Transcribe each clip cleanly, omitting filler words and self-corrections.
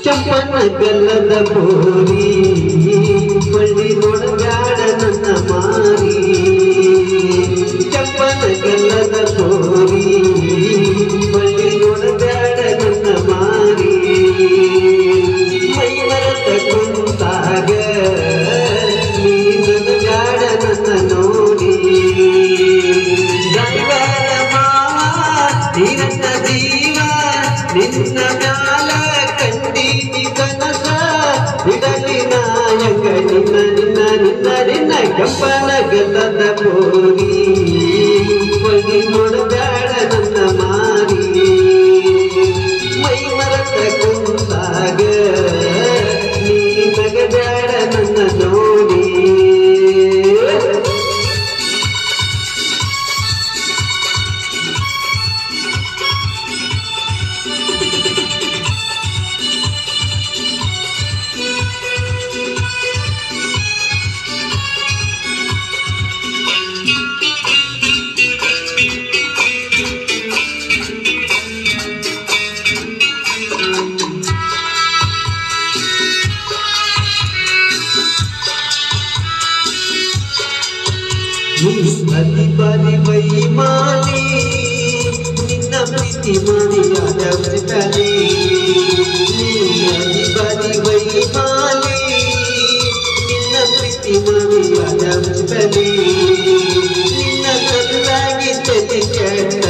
ಚಪ್ಪನ ಗಲ್ಲದ ಬೋರಿ ಬಳ್ಳಿ ನೋಡಗಾಡ ನನ್ನ ಮಾರಿ ಚಪ್ಪನ ಗಲ್ಲದ ಬೋರಿ ಬಳ್ಳಿ ನೋಡಗಾಡ ನನ್ನ ಮಾರಿ ಮೈ ಮರತ ಕುಂತಾಗ ನೀ ನನಗಾಡ ನನ್ನ ನೋಡಿ ಗಂಗನ ಮಾವ ನೀ ನನ್ನ ಜೀವ ನಿನ್ನ ಮ್ಯಾಲ ಕಂಡೀನಿ ಕನಸ ಬಿಡಲಿ ನಾಯಕ ನಿನ್ನ ನಿನ್ನ ನಿನ್ನ ನಿನ್ನ ಕೆಂಪನ ಗಲ್ಲದ ಬೋರಿ ಬಳ್ಳಿ ನೋಡಬೇಡ ನನ್ನ ಮಾರಿ ಮೈ ಮರತ ಕುಂತಾಗ ನೀ ನಗಬೇಡ ನನ್ನ ನೋಡಿ ಬಲಿ ಬಲಿ ವೈಮಾನಿ ನಿನ್ನ ಪ್ರೀತಿ ಮಣಿಯಾದ ಬಲಿ ಬಲಿ ವೈಮಾನಿ ನಿನ್ನ ಪ್ರೀತಿ ಮಣಿಯಾದ ಬಲಿ ನಿನ್ನ ಕಲ್ಲಾಗಿ ತಲೆ ಕೆಟ್ಟ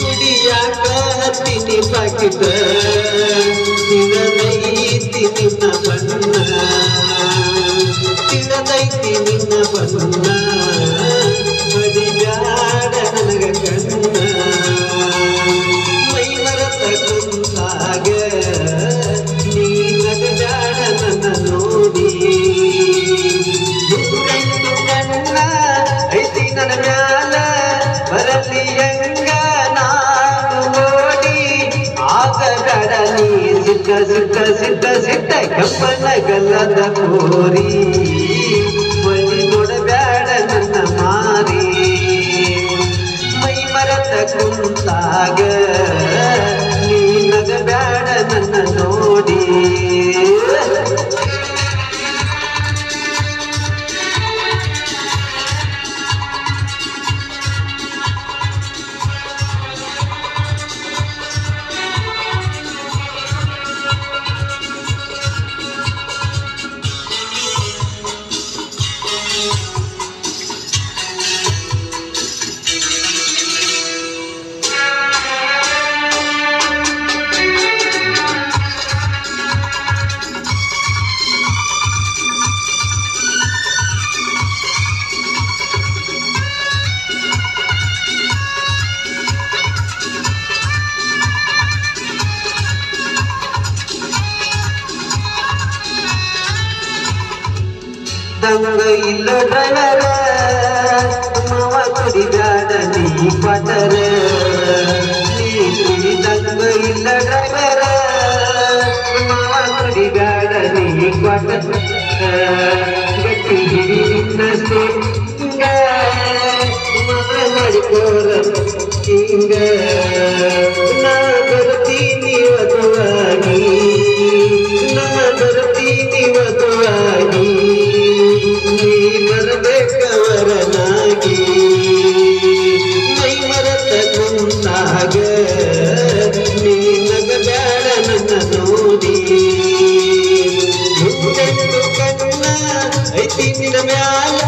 ಕುಡಿಯಾಕ ಹತ್ತಿನಿ ಪಾಕಿಟ ತಿಳದೈತಿ ನಿನ್ನ ಬಣ್ಣ ತಿಳದೈತಿ ನಿನ್ನ ಬಣ್ಣ ಬಡಿಗಾಡ ನನಗ ಕಣ್ಣ ಮೈ ಮರತ ಕುಂತಾಗ ನೀ ನಗದಾಡ ನನ್ನ ನೋಡಿ ನೂರೆಂಟು ಕಣ್ಣ ಐತಿ ನನ್ನ ಮ್ಯಾಲ ಬರಲಿ ಹಂಗ ನಾನು ನೋಡಿ ಆಗಬೇಡ ನೀ ಸಿಟ್ಟ ಸಿಟ್ಟ ಸಿಟ್ಟ ಸಿಟ್ಟ ಕೆಂಪನ ಗಲ್ಲದ ಬೋರಿ ಬಳ್ಳಿ ನೋಡಬೇಡ ನನ್ನ ಮಾರಿ ಮೈ ಮರತ ಕುಂತಾಗ ನೀ ನಗಬೇಡ ನನ್ನ ನೋಡಿ ದಂಗ ಇಲ್ಲ ಡ್ರೈವರ ಮಾವ ಕುಡಿದಾಡ ನೀ ಪಟರ ನೀ ದಂಗ ಇಲ್ಲ ಡ್ರೈವರ ಮಾವ ಕುಡಿದಾಡ ನೀ ಪಟರ ಗಟ್ಟಿ ಹಿಡಿ ನಿನ್ನ ಹಿಂಗ ಮಗಳ ಮಾಡಿಕೋರ ಹಿಂಗ ನಾ ಬರ್ತೀನಿ ವಧುವಾಗಿ ನಾ ಬರ್ತೀನಿ ವಧುವಾಗಿ ನೀ ಬರಬೇಕವರನಾಗಿ ಮೈ ಮರತ ಕುಂತಾಗ ನೀ ನಗಬೇಡ ನನ್ನ ನೋಡಿ ನೂರೆಂಟು ಕಣ್ಣ ಐತಿ ನಿನ್ನ ಮ್ಯಾಲ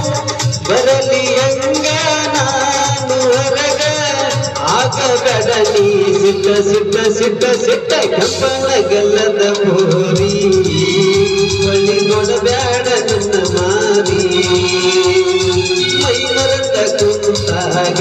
ಬರಲಿ ಹಂಗ ನಾನು ಹೊರಗ ಆಗಬೇಡ ನೀ ಸಿಟ್ಟ ಸಿಟ್ಟ ಸಿಟ್ಟ ಸಿಟ್ಟ ಕೆಂಪನ ಗಲ್ಲದ ಬೋರಿ ಬಳ್ಳಿ ನೋಡಬೇಡ ನನ್ನ ಮೈ ಮರೆತ ಕುಂತಾಗ